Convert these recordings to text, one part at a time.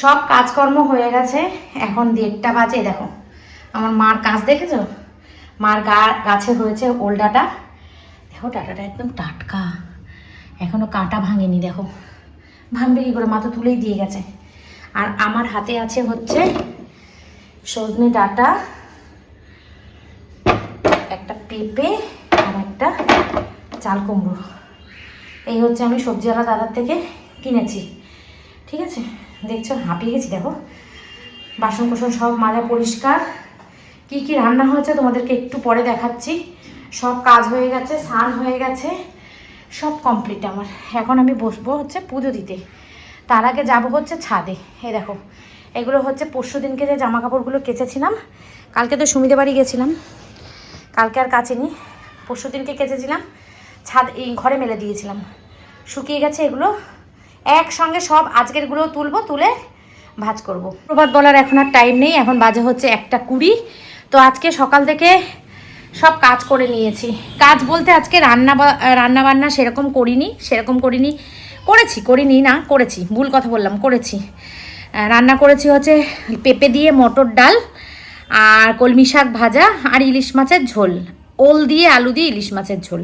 সব কাজকর্ম হয়ে গেছে, এখন 1:30 বাজে। দেখো আমার মার কাজ দেখেছো, মার গাছে হয়েছে ওল ডাঁটা। দেখো ডাঁটাটা একদম টাটকা, এখনো কাঁটা ভাঙেনি। দেখো ভাঙবে কি করে, মা তো তুলেই দিয়ে গেছে। আর আমার হাতে আছে হচ্ছে সজনে ডাঁটা, একটা পেঁপে আর একটা চাল কুমড়ো। এই হচ্ছে আমি সবজিওয়ালা দাদার থেকে কিনেছি, ঠিক আছে। দেখছো হাঁপিয়ে গেছি। দেখো বাসন কোসন সব মাজা পরিষ্কার। কি কি রান্না হয়েছে তোমাদেরকে একটু পরে দেখাচ্ছি। সব কাজ হয়ে গেছে, স্নান হয়ে গেছে, সব কমপ্লিট আমার। এখন আমি বসবো হচ্ছে পুজো দিতে, তার আগে যাবো হচ্ছে ছাদে। এই দেখো এগুলো হচ্ছে পরশু দিনকে যে জামা কাপড়গুলো কেচেছিলাম, কালকে তো সুমিদের বাড়ি গেছিলাম, কালকে আর কাচিনি, পরশু দিনকে কেচেছিলাম, ছাদ এই ঘরে মেলে দিয়েছিলাম, শুকিয়ে গেছে। এগুলো একসঙ্গে সব আজকেরগুলো তুলবো, তুলে ভাজ করব। প্রভাত বলার এখন আর টাইম নেই, এখন বাজে হচ্ছে 1:20। তো আজকে সকাল থেকে সব কাজ করে নিয়েছি। কাজ বলতে আজকে রান্না বান্না সেরকম করিনি, করেছি, ভুল কথা বললাম, করেছি। রান্না করেছি হচ্ছে পেঁপে দিয়ে মটর ডাল আর কলমি শাক ভাজা আর ইলিশ মাছের ঝোল, ওল দিয়ে আলু দিয়ে ইলিশ মাছের ঝোল,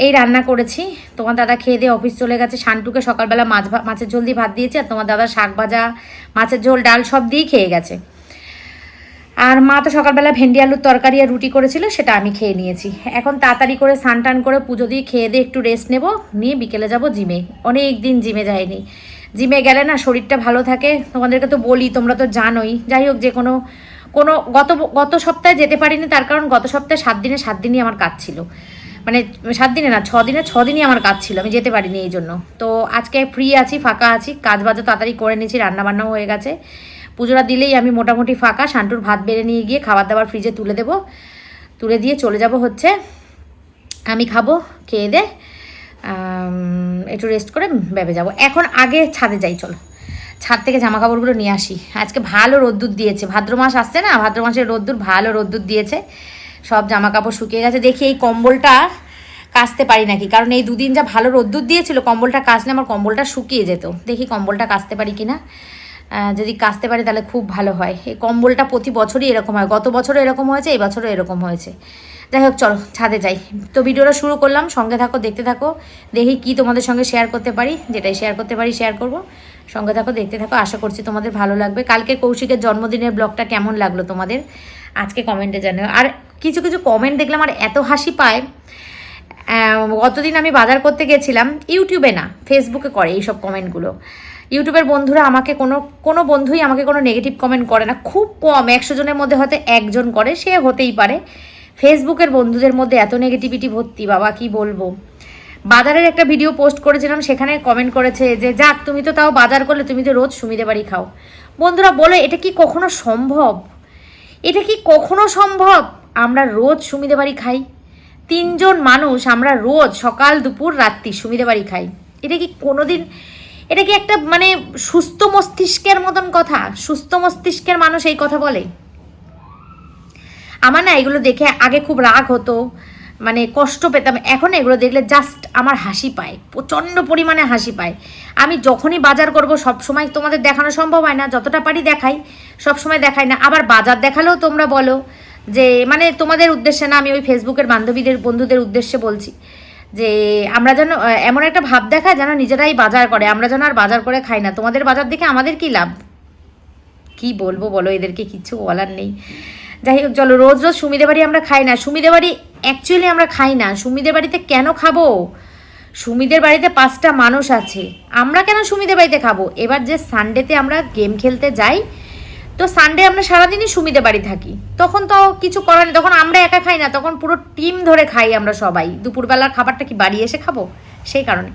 এই রান্না করেছি। তোমার দাদা খেয়ে দিয়ে অফিস চলে গেছে। শান্টুকে সকালবেলা মাছের ঝোল দিয়ে ভাত দিয়েছে, আর তোমার দাদা শাক ভাজা, মাছের ঝোল, ডাল সব দিয়েই খেয়ে গেছে। আর মা তো সকালবেলা ভেন্ডি আলুর তরকারি আর রুটি করেছিল, সেটা আমি খেয়ে নিয়েছি। এখন তাড়াতাড়ি করে স্নান টান করে পুজো দিয়ে খেয়ে দিয়ে একটু রেস্ট নেব, নিয়ে বিকেলে যাব জিমে। অনেক দিন জিমে যাইনি, জিমে গেলে না শরীরটা ভালো থাকে। তোমাদেরকে তো বলি, তোমরা তো জানোই। যাই হোক, যে কোনো গত সপ্তাহে যেতে পারিনি, তার কারণ গত সপ্তাহে 7 দিনে 7 দিনই আমার কাজ ছিল। মানে 7 দিনে না, 6 দিনে 6 দিনই আমার কাজ ছিল, আমি যেতে পারিনি এই জন্য। তো আজকে ফ্রি আছি, ফাঁকা আছি, কাজ বাজও তাড়াতাড়ি করে নিয়েছি, রান্নাবান্নাও হয়ে গেছে। পুজোটা দিলেই আমি মোটামুটি ফাঁকা। শান্টুর ভাত বেড়ে নিয়ে গিয়ে খাবার দাবার ফ্রিজে তুলে দেবো, তুলে দিয়ে চলে যাব হচ্ছে, আমি খাবো, খেয়ে দে একটু রেস্ট করে ভেবে যাব। এখন আগে ছাদে যাই, চলো ছাদ থেকে জামা কাপড়গুলো নিয়ে আসি। আজকে ভালো রোদ্দুর দিয়েছে, ভাদ্র মাস আসছে না, ভাদ্র মাসের রোদ্দুর, ভালো রোদ্দুর দিয়েছে, সব জামা কাপড় শুকিয়ে গেছে। দেখি এই কম্বলটা কাচতে পারি নাকি, কারণ এই 2 দিন যা ভালো রোদ্দুর দিয়েছিল, কম্বলটা কাচলে আমার কম্বলটা শুকিয়ে যেত। দেখি কম্বলটা কাচতে পারি কিনা, যদি কাচতে পারি তাহলে খুব ভালো হয়। এই কম্বলটা প্রতি বছরই এরকম হয়, গত বছরও এরকম হয়েছে, এই বছরও এরকম হয়েছে। যাই হোক চলো ছাদে যাই। তো ভিডিওটা শুরু করলাম, সঙ্গে থাকো, দেখতে থাকো, দেখি কি তোমাদের সঙ্গে শেয়ার করতে পারি। যেটাই শেয়ার করতে পারি শেয়ার করব, সঙ্গে থাকো, দেখতে থাকো। আশা করছি তোমাদের ভালো লাগবে। কালকে কৌশিকের জন্মদিনের ব্লগটা কেমন লাগলো তোমাদের আজকে কমেন্টে জানিও। আর কিছু কিছু কমেন্ট দেখলাম আর এত হাসি পায়। গতদিন আমি বাজার করতে গেছিলাম, ইউটিউবে না ফেসবুকে করে এইসব কমেন্টগুলো। ইউটিউবের বন্ধুরা আমাকে কোনো বন্ধুই আমাকে কোনো নেগেটিভ কমেন্ট করে না, খুব কম, 100 জনের মধ্যে হয়তো 1 জন করে, সে হতেই পারে। ফেসবুকের বন্ধুদের মধ্যে এত নেগেটিভিটি ভর্তি, বাবা কি বলবো। বাজারের একটা ভিডিও পোস্ট করেছিলাম, সেখানে কমেন্ট করেছে যে যাক তুমি তো তাও বাজার করলে, তুমি তো রোজ সুমিদের বাড়ি খাও। বন্ধুরা বলো, এটা কি কখনো সম্ভব? এটা কি কখনো সম্ভব? আমরা রোজ সুমিদের বাড়ি খাই, 3 জন মানুষ, আমরা রোজ সকাল দুপুর রাত্রি সুমিদের বাড়ি খাই। এটা কি কোনোদিন, এটা কি একটা মানে সুস্থ মস্তিষ্কের মতন কথা? সুস্থ মস্তিষ্কের মানুষ এই কথা বলে? আমার না এগুলো দেখে আগে খুব রাগ হতো, মানে কষ্ট পেতাম। এখন এগুলো দেখলে জাস্ট আমার হাসি পায়, প্রচণ্ড পরিমাণে হাসি পায়। আমি যখনই বাজার করব, সব সময় তোমাদের দেখানো সম্ভব হয় না, যতটা পারি দেখাই, সব সময় দেখাই না। আবার বাজার দেখালেও তোমরা বলো যে, মানে তোমাদের উদ্দেশ্যে না, আমি ওই ফেসবুকের বন্ধুদের উদ্দেশ্যে বলছি যে আমরা যেন এমন একটা ভাব দেখায় যেন নিজেরাই বাজার করে, আমরা যেন আর বাজার করে খাই না। তোমাদের বাজার দেখে আমাদের কি লাভ? কি বলবো বলো, এদেরকে কিচ্ছু বলার নেই। যাই হোক চলো, রোজ রোজ সুমিদের বাড়ি আমরা খাই না। সুমিদের বাড়ি অ্যাকচুয়ালি আমরা খাই না। সুমিদের বাড়িতে কেন খাবো? সুমিদের বাড়িতে 5টা মানুষ আছে, আমরা কেন সুমিদের বাড়িতে খাবো? এবার যে সানডেতে আমরা গেম খেলতে যাই, তো সানডে আমরা সারাদিনই সুমিদের বাড়ি থাকি, তখন তো কিছু করার নেই, তখন আমরা একা খাই না, তখন পুরো টিম ধরে খাই আমরা সবাই। দুপুরবেলার খাবারটা কি বাড়ি এসে খাবো? সেই কারণে।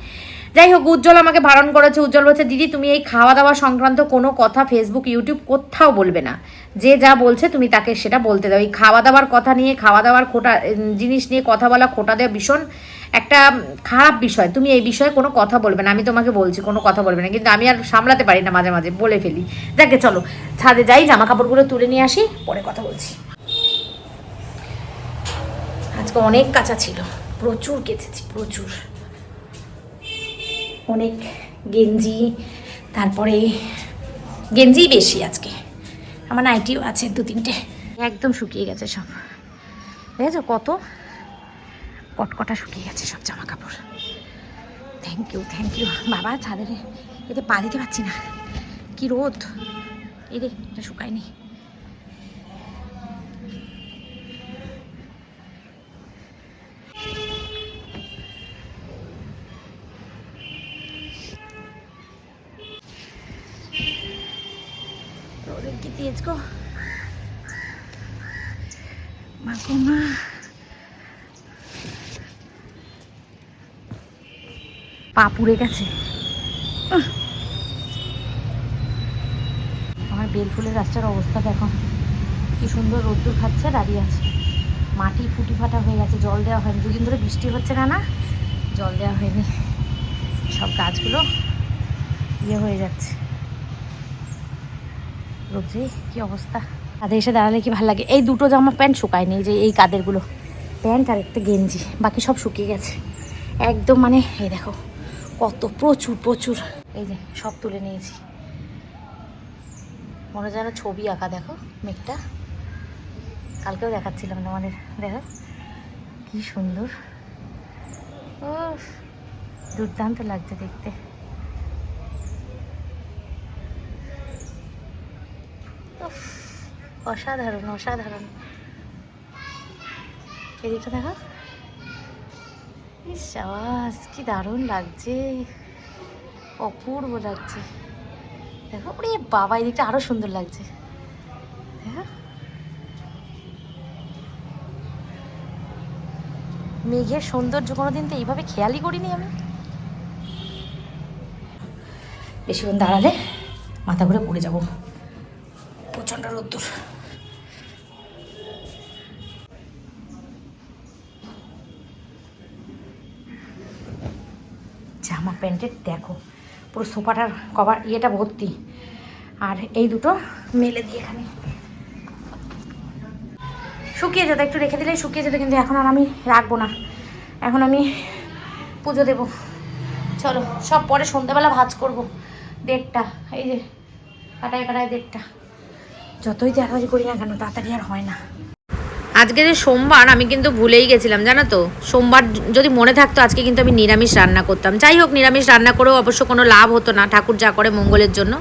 যাই হোক, উজ্জ্বল আমাকে বারণ করেছে। উজ্জ্বল বলছে দিদি তুমি এই খাওয়া দাওয়া সংক্রান্ত কোনো কথা ফেসবুক ইউটিউব কোথাও বলবে না, যে যা বলছে তুমি তাকে সেটা বলতে দাও। এই খাওয়া দাওয়ার কথা নিয়ে, খাওয়া দাওয়ার খোটা জিনিস নিয়ে কথা বলা, খোটা দেওয়া ভীষণ একটা খারাপ বিষয়। তুমি এই বিষয়ে কোনো কথা বলবে না, আমি তোমাকে বলছি কোনো কথা বলবে না, কিন্তু আমি আর সামলাতে পারি না, মাঝে মাঝে বলে ফেলি। যাকে চলো ছাদে যাই, জামা কাপড়গুলো তুলে নিয়ে আসি, পরে কথা বলছি। আজকে অনেক কাঁচা ছিল, প্রচুর কেচেছি, প্রচুর, অনেক গেঞ্জি, তারপরে গেঞ্জিই বেশি আজকে, আমার নাইটিও আছে 2-3টে, একদম শুকিয়ে গেছে সব। দেখেছো কত কটকটা শুকিয়ে গেছে সব জামা কাপড়। থ্যাংক ইউ বাবা। ছাদের এতে পা দিতে পারছি না, কি রোদ। এই রে, এটা শুকায়নি। রোদের কি তেজ গো মা। পা পুড়ে গেছে। আমার বেলফুলের গাছটার অবস্থা দেখো, কি সুন্দর রোদ্দুর খাচ্ছে, দাঁড়িয়ে আছে। মাটি ফুটি ফাটা হয়ে গেছে, জল দেওয়া হয়নি, 2 দিন ধরে বৃষ্টি হচ্ছে না, জল দেওয়া হয়নি। সব গাছগুলো ইয়ে হয়ে যাচ্ছে রোদ্রে, কি অবস্থা। কাঁধে এসে দাঁড়ালে কি ভালো লাগে। এই 2টো জামা প্যান্ট শুকায়নি, যে এই কাঁধেরগুলো প্যান্ট আর একটা গেঞ্জি, বাকি সব শুকিয়ে গেছে একদম। মানে এই দেখো কত প্রচুর, এই যে সব তুলে নিয়েছি। মনে যেন ছবি আঁকা, দেখো মেঘটা, কালকেও দেখাচ্ছিলাম তোমাদের, দেখো কি সুন্দর, ও দুর্দান্ত লাগছে দেখতে। অসাধারণ। এদিকটা দেখো, ইস আওয়াজ, কি দারুণ লাগছে, অপূর্ব লাগছে। দেখো ওরে বাবা, এই দিকটা আরো সুন্দর লাগছে। দেখো মেঘের সৌন্দর্য কোনোদিন তো এইভাবে খেয়ালই করিনি আমি। বেশিক্ষণ দাঁড়ালে মাথা ঘুরে পড়ে যাবো, প্রচণ্ড রোদ্দুর। জামা প্যান্টের দেখো পুরো সোফাটার কভার ইয়েটা ভর্তি, আর এই 2টো মেলে দিয়ে এখানে শুকিয়ে যেত, একটু রেখে দিলেই শুকিয়ে যেত, কিন্তু এখন আর আমি রাখবো না, এখন আমি পুজো দেবো। চলো সব পরে সন্ধ্যাবেলা ভাজ করবো। 1:30, এই যে কাটায় 1:30, যতই তাড়াতাড়ি করি না কেন তাড়াতাড়ি আর হয় না। আজকে যে সোমবার, আমি কিন্তু ভুলেই গেছিলাম জানো তো। সোমবার যদি মনে থাকতো আজকে কিন্তু আমি নিরামিষ রান্না করতাম। যাই হোক, নিরামিষ রান্না করেও অবশ্য কোনো লাভ হতো না, ঠাকুর যা করে মঙ্গলের জন্য,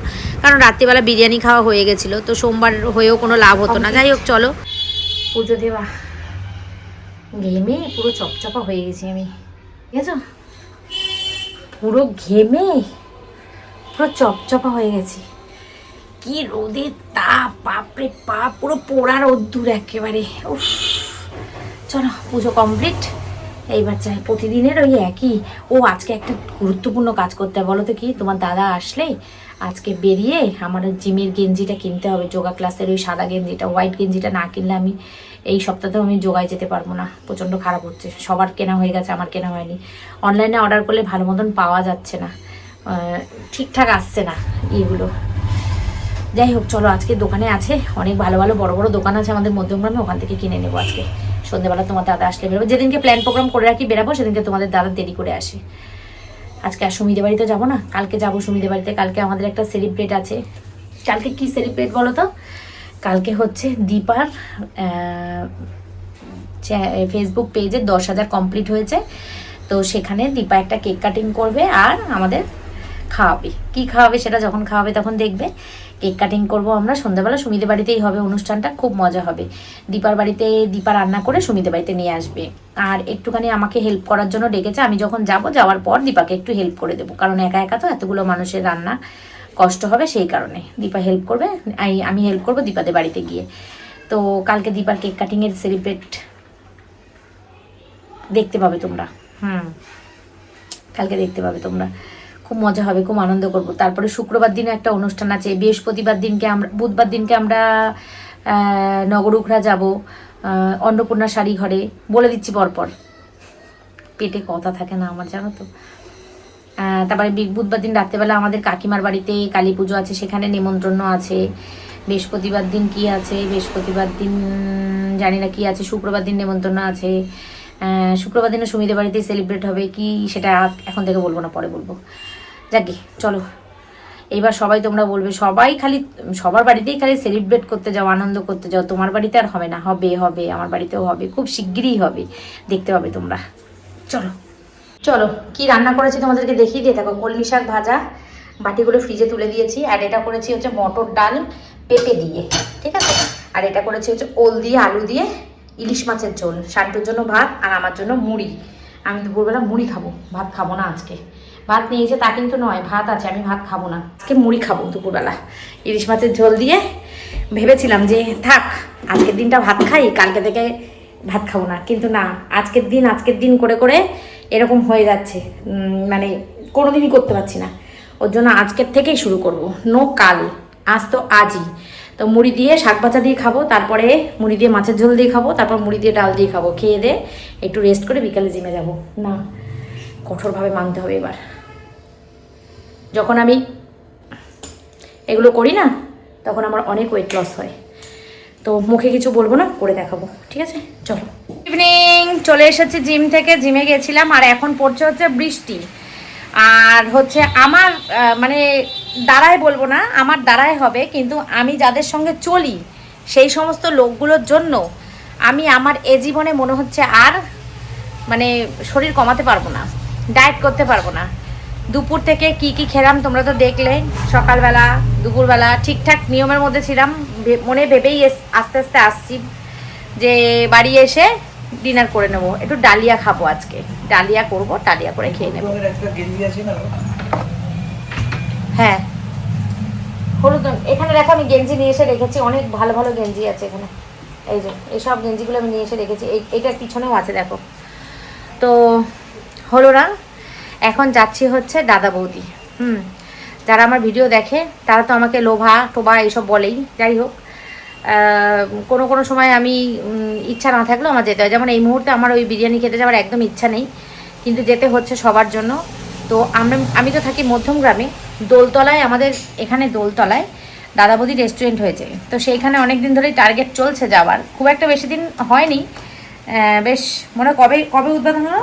কারণ রাত্রিবেলা বিরিয়ানি খাওয়া হয়ে গেছিলো, তো সোমবার হয়েও কোনো লাভ হতো না। যাই হোক চলো পুজো দেওয়া, ঘেমে পুরো চপচপা হয়ে গেছি আমি, ঠিক আছে, পুরো ঘেমে পুরো চপচপা হয়ে গেছি। কি রোদের তাপ, বাপরে বাপ, পুরো পোড়া রোদ্দুর একেবারে। উফ, চলো পুজো কমপ্লিট, এইবার চাই প্রতিদিনের ওই একই। ও আজকে একটা গুরুত্বপূর্ণ কাজ করতে হবে, বলো তো কি? তোমার দাদা আসলেই আজকে বেরিয়ে আমার জিমের গেঞ্জিটা কিনতে হবে, যোগা ক্লাসের ওই সাদা গেঞ্জিটা, হোয়াইট গেঞ্জিটা না কিনলে আমি এই সপ্তাহতেও আমি যোগায় যেতে পারবো না, প্রচণ্ড খারাপ হচ্ছে। সবার কেনা হয়ে গেছে, আমার কেনা হয়নি। অনলাইনে অর্ডার করলে ভালো মতন পাওয়া যাচ্ছে না, ঠিকঠাক আসছে না এগুলো। যাই হোক চলো, আজকে দোকানে আছে অনেক ভালো ভালো বড় বড় দোকান আছে আমাদের মধ্যমগ্রামে, ওখান থেকে কিনে নেবো আজকে। সন্ধ্যেবেলা তোমার দাদা আসলে বেরোবো, যেদিনকে প্ল্যান প্রোগ্রাম করে রাখি বেরাবো, সেদিনকে তোমাদের দাদা দেরি করে আসে। আজকে আর সুমিদের বাড়িতে যাবো না, কালকে যাবো সুমিদের বাড়িতে। কালকে আমাদের একটা সেলিব্রেট আছে। কালকে কি সেলিব্রেট বলো তো? কালকে হচ্ছে দীপার ফেসবুক পেজে 10,000 কমপ্লিট হয়েছে, তো সেখানে দীপা একটা কেক কাটিং করবে আর আমাদের খাওয়াবে। কি খাওয়াবে সেটা যখন খাওয়াবে তখন দেখবে। কেক কাটিং করবো আমরা সন্ধ্যাবেলা, সুমিদের বাড়িতেই হবে অনুষ্ঠানটা, খুব মজা হবে। দীপার বাড়িতে দীপা রান্না করে সুমিদের বাড়িতে নিয়ে আসবে, আর একটুখানি আমাকে হেল্প করার জন্য ডেকেছে। আমি যখন যাব, যাওয়ার পর দীপাকে একটু হেল্প করে দেবো, কারণ একা একা তো এতগুলো মানুষের রান্না কষ্ট হবে, সেই কারণে দীপা হেল্প করবে, আমি হেল্প করবো দীপাদের বাড়িতে গিয়ে। তো কালকে দীপার কেক কাটিংয়ের সেলিব্রেট দেখতে পাবে তোমরা। কালকে দেখতে পাবে তোমরা, খুব মজা হবে, খুব আনন্দ করব। তারপরে শুক্রবার দিনে একটা অনুষ্ঠান আছে, বৃহস্পতিবার দিনকে আমরা, বুধবার দিনকে আমরা নগরুখরা যাব অন্নপূর্ণা শাড়ি ঘরে। বলে দিচ্ছি পরপর, পেটে কথা থাকে না আমার, জানো তো। তারপরে বুধবার দিন রাত্রেবেলা আমাদের কাকিমার বাড়িতে কালী পুজো আছে, সেখানে নেমন্ত্রণ আছে। বৃহস্পতিবার দিন কি আছে? বৃহস্পতিবার দিন জানি না কি আছে। শুক্রবার দিন নেমন্ত্রণ আছে। শুক্রবার দিনে সুমিদের বাড়িতেই সেলিব্রেট হবে, কি সেটা এখন থেকে বলবো না, পরে বলবো। যাকে চলো, এইবার সবাই তোমরা বলবে সবাই খালি সবার বাড়িতেই খালি সেলিব্রেট করতে যাও, আনন্দ করতে যাও, তোমার বাড়িতে আর হবে না। হবে হবে, আমার বাড়িতেও হবে, খুব শিগগিরই হবে, দেখতে পাবে তোমরা। চলো চলো কি রান্না করেছি তোমাদেরকে দেখিয়ে দিয়ে দেখো। কলমি শাক ভাজা, বাটিগুলো ফ্রিজে তুলে দিয়েছি। আর এটা করেছি হচ্ছে মটর ডাল পেঁপে দিয়ে, ঠিক আছে। আর এটা করেছি হচ্ছে ওল দিয়ে আলু দিয়ে ইলিশ মাছের ঝোল। শান্তুর জন্য ভাত আর আমার জন্য মুড়ি। আমি দুপুরবেলা মুড়ি খাবো, ভাত খাবো না আজকে। ভাত নিয়েছে তা কিন্তু নয়, ভাত আছে, আমি ভাত খাবো না আজকে, মুড়ি খাবো দুপুরবেলা ইলিশ মাছের ঝোল দিয়ে। ভেবেছিলাম যে থাক আজকের দিনটা ভাত খাই, কালকে থেকে ভাত খাবো না, কিন্তু না, আজকের দিন করে করে এরকম হয়ে যাচ্ছে, মানে কোনো দিনই করতে পারছি না। ওর জন্য আজকের থেকেই শুরু করব, নো কাল, আজ তো আজই। তো মুড়ি দিয়ে শাক ভাজা দিয়ে খাবো, তারপরে মুড়ি দিয়ে মাছের ঝোল দিয়ে খাবো, তারপর মুড়ি দিয়ে ডাল দিয়ে খাবো। খেয়ে দিয়ে একটু রেস্ট করে বিকালে জিমে যাব। না, কঠোরভাবে মানতে হবে এবার। যখন আমি এগুলো করি না তখন আমার অনেক ওয়েট লস হয়। তো মুখে কিছু বলবো না, করে দেখাবো, ঠিক আছে। চলো, ইভিনিং চলে এসেছি জিম থেকে, জিমে গেছিলাম। আর এখন পড়ছে হচ্ছে বৃষ্টি। আর হচ্ছে আমার মানে দ্বারাই বলবো না, আমার দ্বারাই হবে, কিন্তু আমি যাদের সঙ্গে চলি সেই সমস্ত লোকগুলোর জন্য আমি আমার এ জীবনে মনে হচ্ছে আর মানে শরীর কমাতে পারবো না, ডায়েট করতে পারবো না। দুপুর থেকে কি কি খেলাম তোমরা তো দেখলে, সকালবেলা দুপুরবেলা ঠিকঠাক নিয়মের মধ্যে ছিলাম, মনে ভেবেই আস্তে আস্তে আসছি যে বাড়ি এসে ডিনার করে নেবো। একটু ডালিয়া খাবো আজকে, ডালিয়া করবো, ডালিয়া করে খেয়ে নেবো। হ্যাঁ হলুদ, এখানে দেখো আমি গেঞ্জি নিয়ে এসে রেখেছি, অনেক ভালো ভালো গেঞ্জি আছে এখানে। এই যে এইসব গেঞ্জিগুলো আমি নিয়ে এসে রেখেছি, এইটার পিছনেও আছে দেখো। তো হলো না, এখন যাচ্ছি হচ্ছে দাদা বৌদি। যারা আমার ভিডিও দেখে তারা তো আমাকে লোভা টোভা এইসব বলেই। যাই হোক, কোনো সময় আমি ইচ্ছা না থাকলেও আমার যেতে হয়। যেমন এই মুহূর্তে আমার ওই বিরিয়ানি খেতে যাওয়ার একদম ইচ্ছা নেই, কিন্তু যেতে হচ্ছে সবার জন্য। তো আমি তো থাকি মধ্যমগ্রামে, দোলতলায়, আমাদের এখানে দোলতলায় দাদা বৌদি রেস্টুরেন্ট হয়েছে। তো সেইখানে অনেক দিন ধরেই টার্গেট চলছে যাওয়ার, খুব একটা বেশি দিন হয়নি, বেশ মনে কবে কবে উদ্বোধন হলো?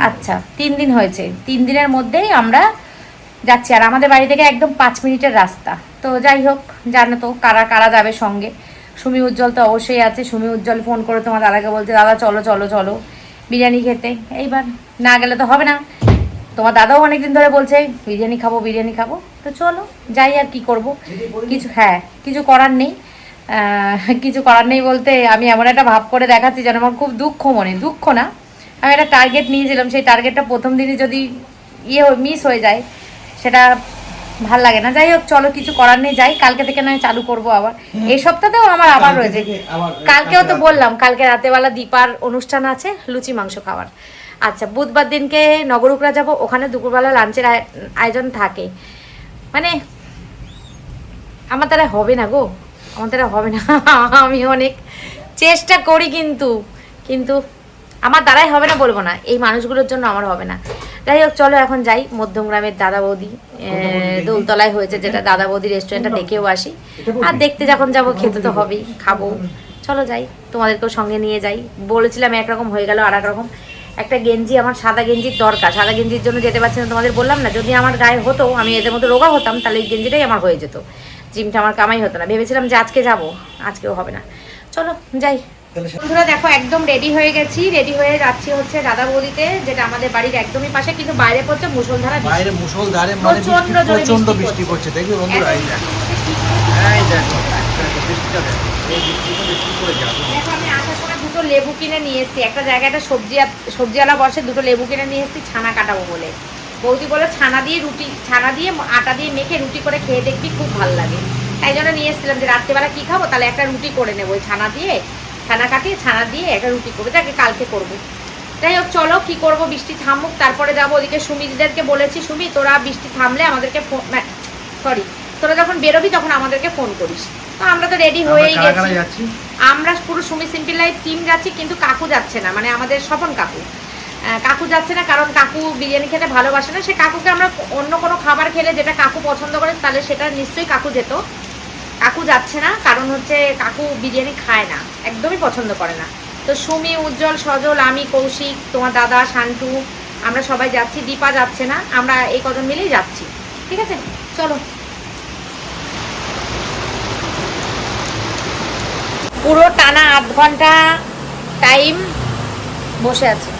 আচ্ছা 3 দিন হয়েছে, 3 দিনের মধ্যেই আমরা যাচ্ছি। আর আমাদের বাড়ি থেকে একদম 5 মিনিটের রাস্তা। তো যাই হোক, জানো তো কারা কারা যাবে সঙ্গে। সুমি উজ্জ্বল তো অবশ্যই আছে। সুমি উজ্জ্বল ফোন করে তোমার দাদাকে বলছে দাদা চলো চলো চলো বিরিয়ানি খেতে। এইবার না গেলে তো হবে না, তোমার দাদাও অনেকদিন ধরে বলছে বিরিয়ানি খাবো বিরিয়ানি খাবো। তো চলো যাই, আর কি করব, কিছু কিছু করার নেই। কিছু করার নেই বলতে আমি এমন একটা ভাব করে দেখাচ্ছি যেন আমার খুব দুঃখ, মনে দুঃখ না, আমি একটা টার্গেট নিয়েছিলাম, সেই টার্গেটটা প্রথম দিনই যদি মিস হয়ে যায় সেটা ভাল লাগে না। যাই হোক চলো, কিছু করার নেই, যাই, কালকে থেকে নয় চালু করব আবার। এই সপ্তাহতেও আমার আবার রয়েছে, কালকেও তো বললাম কালকে রাতেবেলা দীপার অনুষ্ঠান আছে, লুচি মাংস খাওয়ার। আচ্ছা বুধবার দিনকে নগরুকরা যাব, ওখানে দুপুরবেলা লাঞ্চের আয়োজন থাকে। মানে আমার দ্বারা হবে না গো, আমার দ্বারা হবে না। আমি অনেক চেষ্টা করি কিন্তু আমার দ্বারাই হবে না বলবো না, এই মানুষগুলোর জন্য আমার হবে না। যাই হোক চলো এখন যাই, মধ্যমগ্রামের দাদা বৌদি দোলতলায় হয়েছে যেটা, দাদা বৌদি রেস্টুরেন্টটা দেখেও আসি। আর দেখতে যখন যাবো খেতে তো হবেই, খাবো। চলো যাই, তোমাদেরকেও সঙ্গে নিয়ে যাই। বলেছিলাম একরকম, হয়ে গেল আর এক রকম। একটা গেঞ্জি, আমার সাদা গেঞ্জির দরকার, সাদা গেঞ্জির জন্য যেতে পারছি না। তোমাদের বললাম না, যদি আমার গায়ে হতো, আমি এদের মতো রোগা হতাম, তাহলে এই গেঞ্জিটাই আমার হয়ে যেত, জিমটা আমার কামাই হতো না। ভেবেছিলাম যে আজকে যাব, আজকেও হবে না। চলো যাই। বন্ধুরা দেখো একদম রেডি হয়ে গেছি, রেডি হয়ে যাচ্ছি হচ্ছে দাদা বৌদিতে, যেটা আমাদের বাড়ির একদমই পাশে, কিন্তু বাইরে পড়ছে মুষলধারা, বাইরে মুষলধারে মানে প্রচন্ড বৃষ্টি পড়ছে। দেখবে বন্ধুরা এই দেখো, এই দেখো বৃষ্টিটা দেখো, এই বৃষ্টিটা বৃষ্টি পড়ে যাবে। দেখো আমি আসার সময় দুটো লেবু কিনে নিয়ে এসেছি, একটা জায়গায় একটা সবজিওয়ালা বসে, দুটো লেবু কিনে নিয়ে এসেছি ছানা কাটাবো বলে। বৌদি বলে ছানা দিয়ে আটা দিয়ে মেখে রুটি করে খেয়ে দেখবি, খুব ভালো লাগে। তাই জন্য নিয়ে এসেছিলাম যে রাত্রেবেলা কি খাবো, তাহলে একটা রুটি করে নেবো, ওই ছানা কাটিয়ে ছানা দিয়ে একটা রুটি করবো, যাকে কালকে করবো। যাই হোক চলো কি করবো, বৃষ্টি থামুক তারপরে যাবো। ওদিকে সুমিদিদেরকে বলেছি, সুমি তোরা বৃষ্টি থামলে আমাদেরকে তোরা যখন বেরোবি তখন আমাদেরকে ফোন করিস। তো আমরা তো রেডি হয়েই গেছি, আমরা পুরো সুমি সিম্পল লাইফ টিম যাচ্ছি, কিন্তু কাকু যাচ্ছে না, মানে আমাদের স্বপন কাকু যাচ্ছে না, কারণ কাকু বিরিয়ানি খেতে ভালোবাসে না। সে কাকুকে আমরা অন্য কোনো খাবার খেলে যেটা কাকু পছন্দ করে তাহলে সেটা নিশ্চয়ই কাকু যেত। কাকু যাচ্ছে না, কারণ হচ্ছে কাকু বিরিয়ানি খায় না, একদমই পছন্দ করে না। তো সুমি, উজ্জ্বল, সজল, আমি, কৌশিক, তোমার দাদা, শান্টু, আমরা সবাই যাচ্ছি। দীপা যাচ্ছে না, আমরা এই কজন মিলেই যাচ্ছি, ঠিক আছে। চলো। পুরো টানা 8 ঘন্টা টাইম বসে আছি,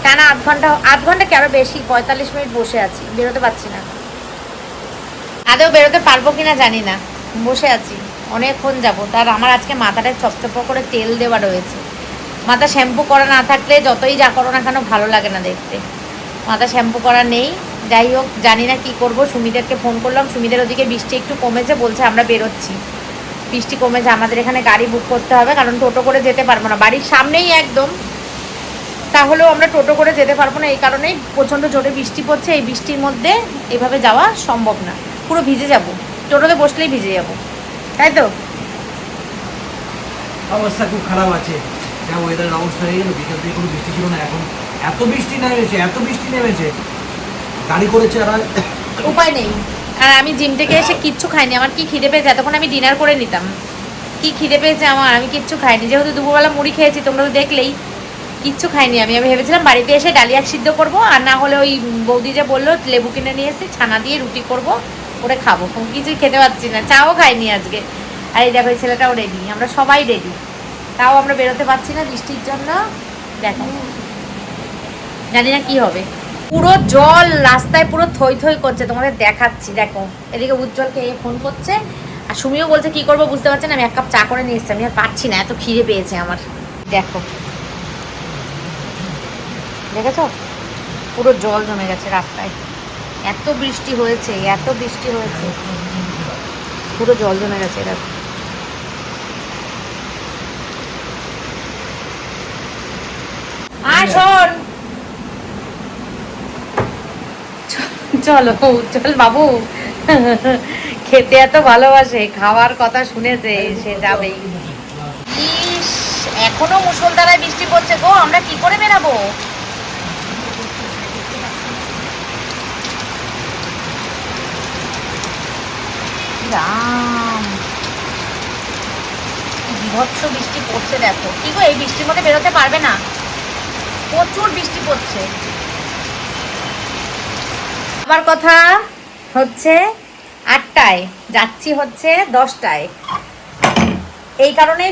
টানা 8 ঘন্টা কি আরো বেশি, 45 মিনিট বসে আছি, বেরোতে পারছি না। আদৌ বেরোতে পারবো কিনা জানি না, বসে আছি অনেকক্ষণ যাবো। তার আমার আজকে মাথাটা চপচপ করে তেল দেওয়া রয়েছে। মাথা শ্যাম্পু করা না থাকলে যতই যা করো না কেন ভালো লাগে না দেখতে। মাথা শ্যাম্পু করা নেই। যাই হোক, জানি না কি করব। সুমিদেরকে ফোন করলাম, সুমিদের ওদিকে বৃষ্টি একটু কমেছে, বলছে আমরা বেরোচ্ছি। বৃষ্টি কমেছে, আমাদের এখানে গাড়ি বুক করতে হবে, কারণ টোটো করে যেতে পারবো না, বাড়ির সামনেই একদম, তাহলেও আমরা টোটো করে যেতে পারবো না। এই কারণেই প্রচণ্ড জোরে বৃষ্টি পড়ছে। এই বৃষ্টির মধ্যে এভাবে যাওয়া সম্ভব না, পুরো ভিজে যাব, টোটোতে বসলেই ভিজে যাব, তাই তো? অবস্থা খুব খারাপ আছে, যা ওয়েদারের অবস্থা হয়ে গেল। বিকেল থেকে কোনো বৃষ্টি ছিল না, এখন এত বৃষ্টি নেমেছে, গাড়ি করেছে আর উপায় নেই। আর আমি জিম থেকে এসে কিচ্ছু খাইনি, আমার কি খিদে পেয়েছে, এতক্ষণ আমি ডিনার করে নিতাম। কি খিদে পেয়েছে আমার, আমি কিচ্ছু খাইনি, যেহেতু দুপুরবেলা মুড়ি খেয়েছি, তোমরা তো দেখলেই। কিচ্ছু খাইনি আমি ভেবেছিলাম বাড়িতে এসে ডালিয়া সিদ্ধ করবো, আর না হলে ওই বৌদি যে বললো লেবু কিনে নিয়ে এসে ছানা দিয়ে রুটি করব, করে খাবো। কিছুই খেতে পারছি না, চাও খাইনি আজকে। আর এই দেখো, এই ছেলেটাও রেডি, আমরা সবাই রেডি, তাও আমরা বেরোতে পারছি না বৃষ্টির জন্য। দেখো, জানি না কি হবে। পুরো জল রাস্তায় পুরো থই থই করছে, তোমাদের দেখাচ্ছি। দেখো, এদিকে উজ্জ্বলকে ফোন করছে, আর সুমিও বলছে কি করবো বুঝতে পারছি না। আমি 1 কাপ চা করে নিয়ে এসছি, আমি আর পারছি না, এত খিদে পেয়েছে আমার। দেখো, দেখেছো পুরো জল জমে গেছে রাস্তায়, এত বৃষ্টি হয়েছে, পুরো জল জমে গেছে। দেখো, শোন, চলো। উজ্জ্বল বাবু খেতে এত ভালোবাসে, খাওয়ার কথা শুনেছে, সে যাবেই। ইস, এখনো মুষলধারায় বৃষ্টি পড়ছে গো, আমরা কি করে বেরাবো? রাম, বিভৎস বৃষ্টি পড়ছে। দেখো কি গো, এই বৃষ্টির মধ্যে বেরোতে পারবে না, প্রচুর বৃষ্টি পড়ছে। আমার কথা হচ্ছে 8টায়, যাচ্ছি হচ্ছে 10টায়। এই কারণে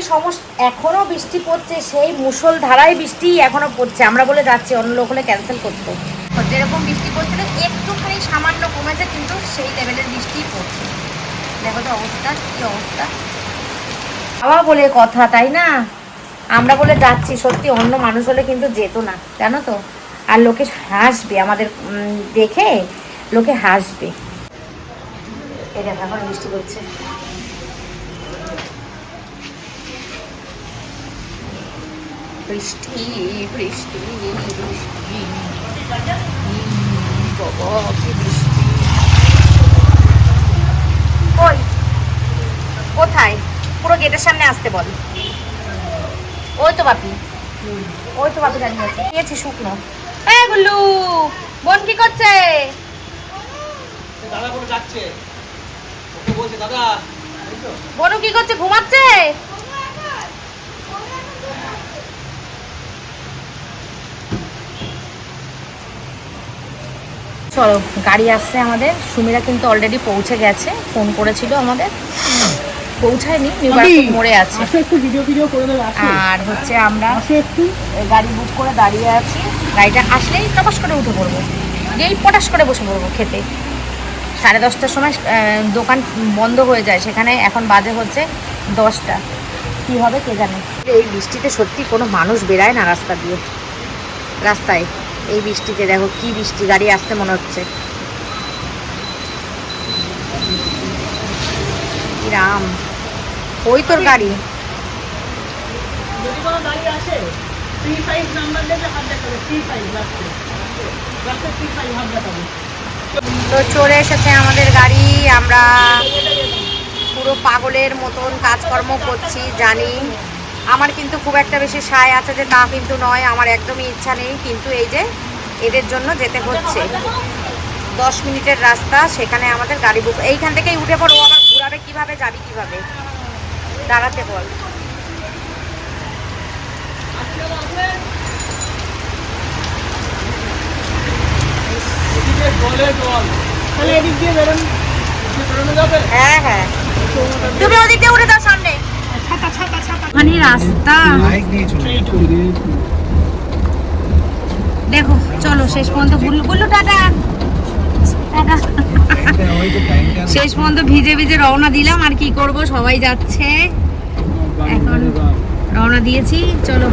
এখনো বৃষ্টি পড়ছে, সেই মুষলধারায় বৃষ্টি এখনো পড়ছে। আমরা বলে যাচ্ছি, অন্য লোক হলে ক্যান্সেল করতো। যেরকম বৃষ্টি পড়ছিল একটুখানি সামান্য কমেছে, কিন্তু সেই লেভেলের বৃষ্টিই পড়ছে। দেখো তো অবস্থা, কি অবস্থা। হাওয়া বলে কথা, তাই না? আমরা বলে যাচ্ছি, সত্যি অন্য মানুষ হলে কিন্তু যেত না, জানো তো। আর লোকে হাসবে আমাদের দেখে, লোকে হাসবে। এই দেখো, এখন বৃষ্টি পড়ছে। বৃষ্টি বৃষ্টি বৃষ্টি, বাবা কি বৃষ্টি। কই, কোথায়? পুরো গেটের সামনে আসতে বল। ওই তো বাপি, দাঁড়িয়ে আছে, নিয়েছি শুকনো। এই গুল্লু, বোন কি করছে? দাদা বলে যাচ্ছে, ওকে বলছে দাদা। বনু কি করছে, ঘুমাচ্ছে? চলো, গাড়ি আসছে আমাদের। সুমিরা কিন্তু অলরেডি পৌঁছে গেছে, ফোন করেছিল আমাদের, পৌঁছায়নি, নিউবার্ক মোড়ে আছে। আর হচ্ছে আমরা গাড়ি বুক করে দাঁড়িয়ে আছি, গাড়িটা আসলেই টপাস করে উঠে পড়বো, গিয়েই পটাশ করে বসে পড়বো খেতে। 10:30টার সময় দোকান বন্ধ হয়ে যায় সেখানে, এখন বাজে হচ্ছে 10টা। কী হবে কে জানে। এই বৃষ্টিতে সত্যি কোনো মানুষ বেরায় না রাস্তা দিয়ে, রাস্তায় এই বৃষ্টিতে। দেখো কি বৃষ্টি, গাড়ি আসতে মনে হচ্ছে। রাম, ওই তোর গাড়ি। তো চলে এসেছে আমাদের গাড়ি। আমরা পুরো পাগলের মতন কাজকর্ম করছি, জানি। আমার কিন্তু খুব একটা বেশি সায় আছে যে তা কিন্তু নয়, আমার একদমই ইচ্ছা নেই, কিন্তু এই যে এদের জন্য যেতে হচ্ছে। 10 মিনিটের রাস্তা, সেখানে আমাদের গাড়ি বুক। এইখান থেকেই উঠে পড়ো, আবার ঘুরাবে কিভাবে, যাবি কিভাবে, দাঁড়াতে বল। তাহলে এদিক দিয়ে বেরোন। হ্যাঁ হ্যাঁ, তুমি ওদিক দিয়ে উঠে দাও সামনে। ওখানে রাস্তা দেখো। চলো শেষ পর্যন্ত বুল্লু টাটা টাটা। শেষ পর্যন্ত ভিজে ভিজে রওনা দিলাম, আর কি করব, সবাই যাচ্ছে এখন, রওনা দিয়েছি। চলো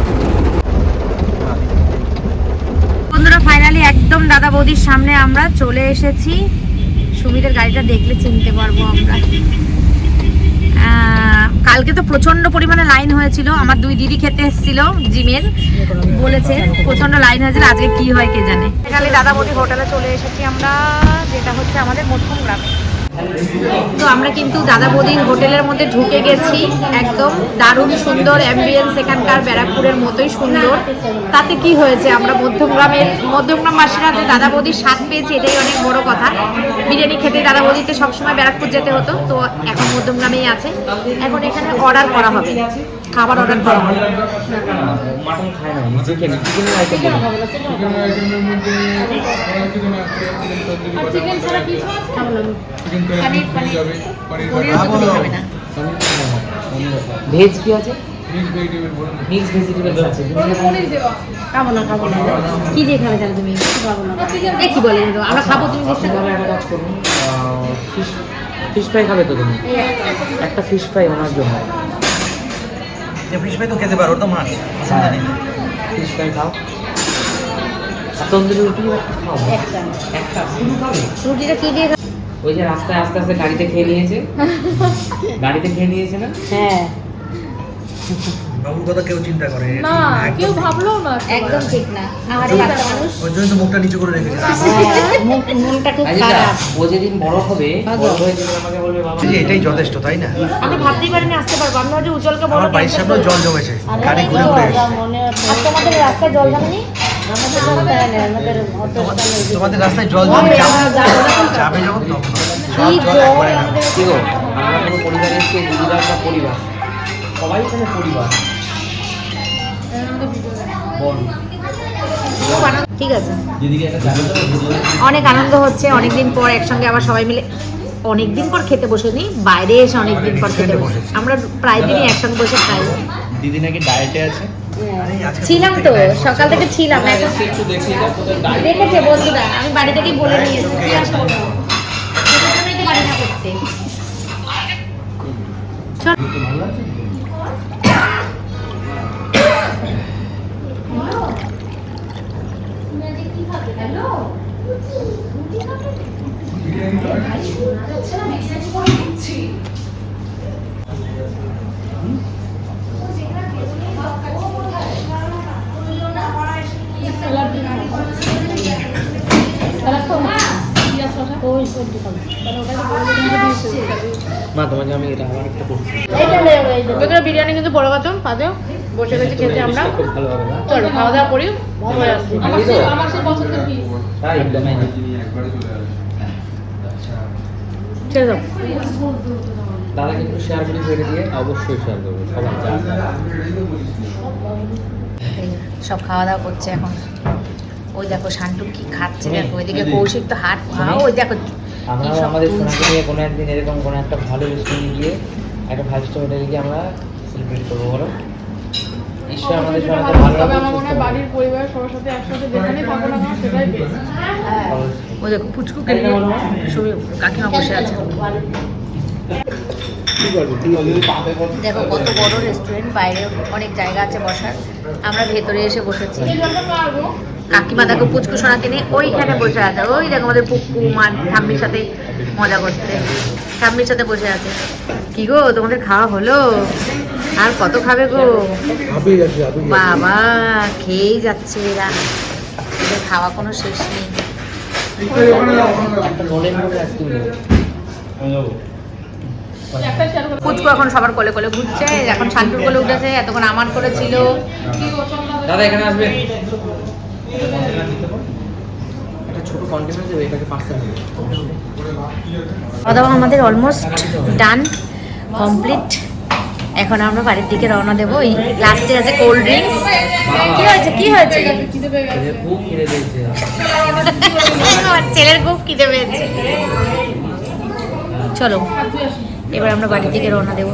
বন্ধুরা, ফাইনালি একদম দাদা বৌদির সামনে আমরা চলে এসেছি। সুমিতের গাড়িটা দেখলে চিনতে পারবো আমরা। কালকে তো প্রচন্ড পরিমাণে লাইন হয়েছিল, আমার দুই দিদি খেতে এসেছিল জিমের, বলেছে প্রচন্ড লাইন হয়েছিল, আজকে কি হয় কে জানে। ফাইনালি দাদা বৌদি হোটেলে চলে এসেছি আমরা, যেটা হচ্ছে আমাদের মধ্যম গ্রামে। তো আমরা কিন্তু দাদা বৌদির হোটেলের মধ্যে ঢুকে গেছি, একদম দারুণ সুন্দর অ্যাম্বিয়েন্স, এখানকার ব্যারাকপুরের মতোই সুন্দর। তাতে কি হয়েছে, আমরা মধ্যমগ্রামবাসীরা যে দাদা বৌদির স্বাদ পেয়েছি, এটাই অনেক বড় কথা। বিরিয়ানি খেতে দাদা বৌদিতে সবসময় ব্যারাকপুর যেতে হতো, তো এখন মধ্যমগ্রামেই আছে। এখন এখানে অর্ডার করা হবে, খাবার অর্ডার করা হবে। মাটন খায় না, চিকেন, চিকেনের আইটেম ভেজ কি আছে? মিক্স ভেজিটেবলস আছে। খাবো না কি দিয়ে খাবে তাহলে তুমি? কি বলে আমরা খাবো, তুমি একটা কাজ করুন, ফিশ ফ্রাই খাবে তো তুমি? একটা ফিশ ফ্রাই ওনার জন্য। ফিশ ফ্রাই তো খেতে পারো, ওটা তো মাছ, অসুবিধা নেই। ফিশ ফ্রাই খাও, আর তন্দুরি রুটি খাও একটা। রুটিটা কি দিয়ে? ওই যে রাস্তায় আস্তে আস্তে গাড়িতে খেয়ে নিয়েছে না? হ্যাঁ, বাবুর কথা কেউ চিন্তা করে না, কেউ ভাবলো না, একদম ঠিক না। আমাদের বাচ্চা মানুষ, ওই জন্য তো মুখটা নিচু করে রেখেছে। মনটা খুব খারাপ। ও যেদিন বড় হবে, বড় হয়ে যেদিন আমাকে বলবে বাবা, এটাই যথেষ্ট, তাই না? আমি ভাবতেই পারিনি আসতে পারবো। আমি ভাবছি উজ্জ্বলকে বড় আমার বাড়ির সামনে জল জমেছে, গাড়ি ঘুরে ঘুরে এসেছে। তোমাদের রাস্তায় জল জমেনি? তোমাদের রাস্তায় জল জমে যাবে যখন তখন সব জল একবারে না। কি গো, আমরা কোনো পরিবারে এসে দিদিরা একটা পরিবার, সবাই এখানে পরিবার। ঠিক আছে, অনেক আনন্দ হচ্ছে, অনেকদিন পর একসঙ্গে আবার সবাই মিলে, অনেকদিন পর খেতে বসেনি, বাইরে এসে অনেকদিন পর খেতে বসে। আমরা প্রায় দিনই একসঙ্গে বসে খাই। দিদি নাকি ডায়েটে আছে? ছিলাম তো, সকাল থেকে ছিলাম। দেখেছে বন্ধুরা, আমি বাড়ি থেকেই বলে নিয়ে এসেছি আসবো না, সেজন্যই তো বাড়ি না করতে। মা তোমাকে আমি এটা আবার একটা করছি। বিরিয়ানি কিন্তু বড় কথা পাতে বসে গেছি খেতে আমরা। খুব ভালো হবে না? চলো খাওয়া দাওয়া করি, পরে আসছি। আমার সে পছন্দের পিস। তাই একদমই না। ছেড়ে দাও। দাদা কিন্তু শেয়ার করে ছেড়ে দিয়ে, অবশ্যই শেয়ার করবো সবাই। সব খাওয়া দাওয়া করছে এখন। ওই দেখো শান্টু কি খাচ্ছে, দেখো ওইদিকে কৌশিক তো হাত খাও, ওই দেখো। আমরা আমাদের সোনাকে নিয়ে কোনো একদিন এরকম কোনো একটা ভালো রেস্টুরেন্টে গিয়ে, একটা 5 স্টার হোটেলে গিয়ে আমরা সেলিব্রেট করবো, বলো? ঈশ্বর আমাদের সোনাকে ভালো তবে আমার রাখুক, মনে হয় বাড়ির পরিবার সবার সাথে একসাথে যেখানেই থাকো না কেন সেটাই বেস্ট। ওই দেখো পুচকুকে নিয়ে সবই কাকিমা বসে আছে। দেখো কত বড় রেস্টুরেন্ট, বাইরে অনেক জায়গা আছে বসার, আমরা ভেতরে এসে বসেছি। কাকিমা দেখো পুচকু সোনাকে নিয়ে ওইখানে বসে আছে। ওই দেখো আমাদের পুক্কু মান ঠাম্মির সাথে মজা করতে, ঠাম্মির সাথে বসে আছে। কি গো তোমাদের খাওয়া হলো? আর কত খাবে গো? বাবা খেয়েই যাচ্ছে এরা, এদের খাওয়া কোনো শেষ নেই। একটা নোলের মধ্যে আইসক্রিম পুচকু এখন সবার কোলে কোলে ঘুরছে, এখন শান্তুর কোলে উঠেছে, এতক্ষণ আমার কোলে ছিল। দাদা এখানে আসবেন, একটা ছোট কন্টেনার দেবে, এটাকে পার্সেল দেবে। খাওয়া দাওয়া আমাদের অলমোস্ট ডান, কমপ্লিট। এখন আমরা বাড়ির দিকে রওনা দেবো। এই লাস্টে আছে কোল্ড ড্রিঙ্কস। কি হয়েছে কি হয়েছে? খুব খিদে পেয়েছে। আমার ছেলের খুব খিদে পেয়েছে। চলো এবার আমরা বাড়ি থেকে রওনা দেবো।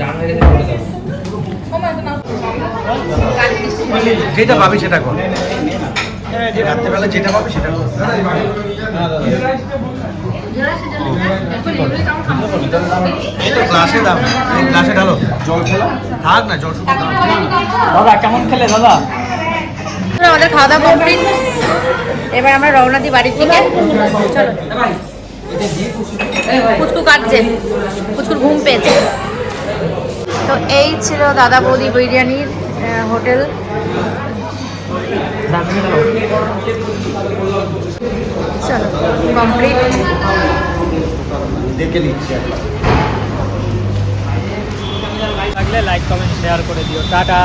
যেটা পাবি সেটা কর, রাত্রেবেলা যেটা পাবি সেটা কর। এই তো গ্লাসে দাও, এই গ্লাসে ঢালো জল খেলা থাক না, জল শুধু দাও। দাদা কেমন খেলে দাদা? আমাদের খাওয়া দাওয়া কমপ্লিট, এবার আমরা রওনা দিই বাড়ির থেকে। চলো, পুচকু কাটছে, পুচকুর ঘুম পেয়েছে। তো এই ছিল দাদা বৌদি বিরিয়ানির হোটেল। চলো কমপ্লিট। দেখে নিচ্ছি লাগলে লাইক কমেন্ট শেয়ার করে দিও। টাটা।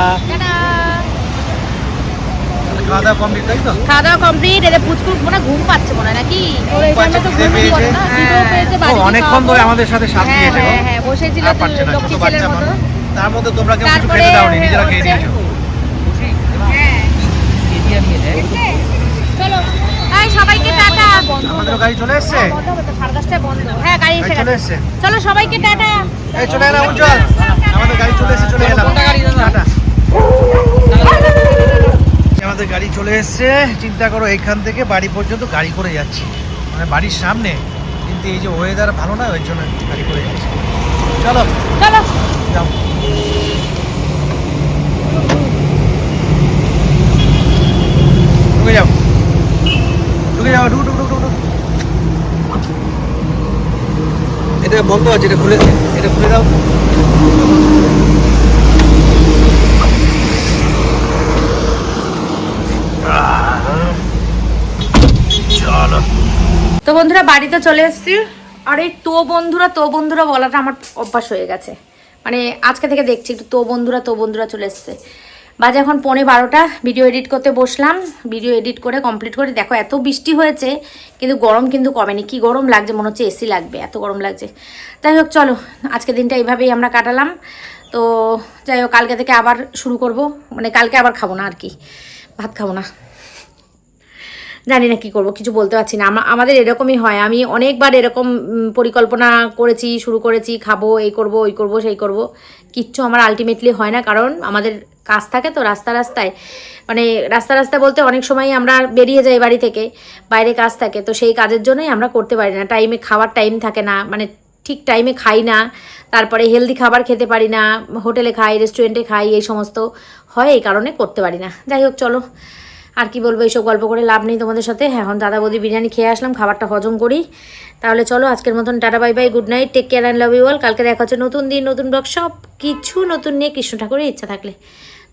খাওয়া দাওয়া কমপ্লিট, তাই তো? খাওয়া দাওয়া কমপ্লিট। এদের পুচকুর মনে হয় ঘুম পাচ্ছে মনে হয় নাকি? অনেকক্ষণ ধরে আমাদের সাথে সাথ দিয়েছে গো। হ্যাঁ বসেছিল আর পারছে না, লক্ষ্মী ছোট ছেলের বাচ্চা মতো। মানুষ। তার মধ্যে তোমরা কেউ কিছু তারপরে খেতে দাওনি, নিজেরা খেয়ে নিয়েছো। চলো এই সবাইকে টাটা। আমাদের গাড়ি চলে এসেছে, বন্ধ হবে তো, 10:30টায় বন্ধ। হ্যাঁ গাড়ি এসে চলে গেছে। এসেছে। চলো সবাইকে টাটা। এই চলে এলাম উজ্জ্বল, আমাদের গাড়ি চলে এসেছে, চলে এলাম। টাটা। আমাদের গাড়ি চলে এসেছে। চিন্তা করো, এইখান থেকে বাড়ি পর্যন্ত গাড়ি করে যাচ্ছি, মানে বাড়ির সামনে, কিন্তু এই যে ওয়েদার ভালো না, ওই জন্য গাড়ি করে যাচ্ছি। চলো চলো যাও। ঢুকে যাও, ঢুকে যাও, ঢুক ঢুক ঢুক ঢুক। এটা বন্ধ আছে, এটা খুলে, এটা খুলে দাও। চলো। তো বন্ধুরা বাড়িতে চলে এসেছি। আর এই তো বন্ধুরা বলাটা আমার অভ্যাস হয়ে গেছে, মানে আজকে থেকে দেখছি একটু তো বন্ধুরা চলে এসছে। বাজে এখন 11:15। ভিডিও এডিট করতে বসলাম, ভিডিও এডিট করে কমপ্লিট করে দেখো এত বৃষ্টি হয়েছে, কিন্তু গরম কিন্তু কমেনি। কি গরম লাগছে, মনে হচ্ছে এসি লাগবে, এত গরম লাগছে। যাই হোক চলো, আজকে দিনটা এইভাবেই আমরা কাটালাম। তো যাই হোক, কালকে থেকে আবার শুরু করব, মানে কালকে আবার খাবো না আর কি, ভাত খাবো না। জানি না কি করব, কিছু বলতে পারছি না। আমাদের এরকমই হয়, আমি অনেকবার এরকম পরিকল্পনা করেছি, শুরু করেছি, খাবো, এই করব ওই করব সেই করব, কিচ্ছু আমার আলটিমেটলি হয় না। কারণ আমাদের কাজ থাকে তো রাস্তায়, মানে রাস্তায় বলতে অনেক সময় আমরা বেরিয়ে যাই বাড়ি থেকে, বাইরে কাজ থাকে, তো সেই কাজের জন্যই আমরা করতে পারি না। টাইমে খাওয়ার টাইম থাকে না, মানে ঠিক টাইমে খাই না, তারপরে হেলদি খাবার খেতে পারি না, হোটেলে খাই, রেস্টুরেন্টে খাই, এই সমস্ত হয়, এই কারণে করতে পারি না। যাই হোক চলো, আর কি বলবো, এইসব গল্প করে লাভ নেই তোমাদের সাথে। এখন দাদা বৌদি বিরিয়ানি খেয়ে আসলাম, খাবারটা হজম করি। তাহলে চলো আজকের মতন tata, bye bye, good night, take care and love you all. কালকে দেখা হচ্ছে নতুন দিন, নতুন ব্লগ, সব কিছু নতুন নিয়ে, কৃষ্ণ ঠাকুরের ইচ্ছা থাকলে।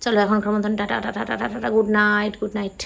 চলো এখনকার মতন tata tata tata tata, good night, good night.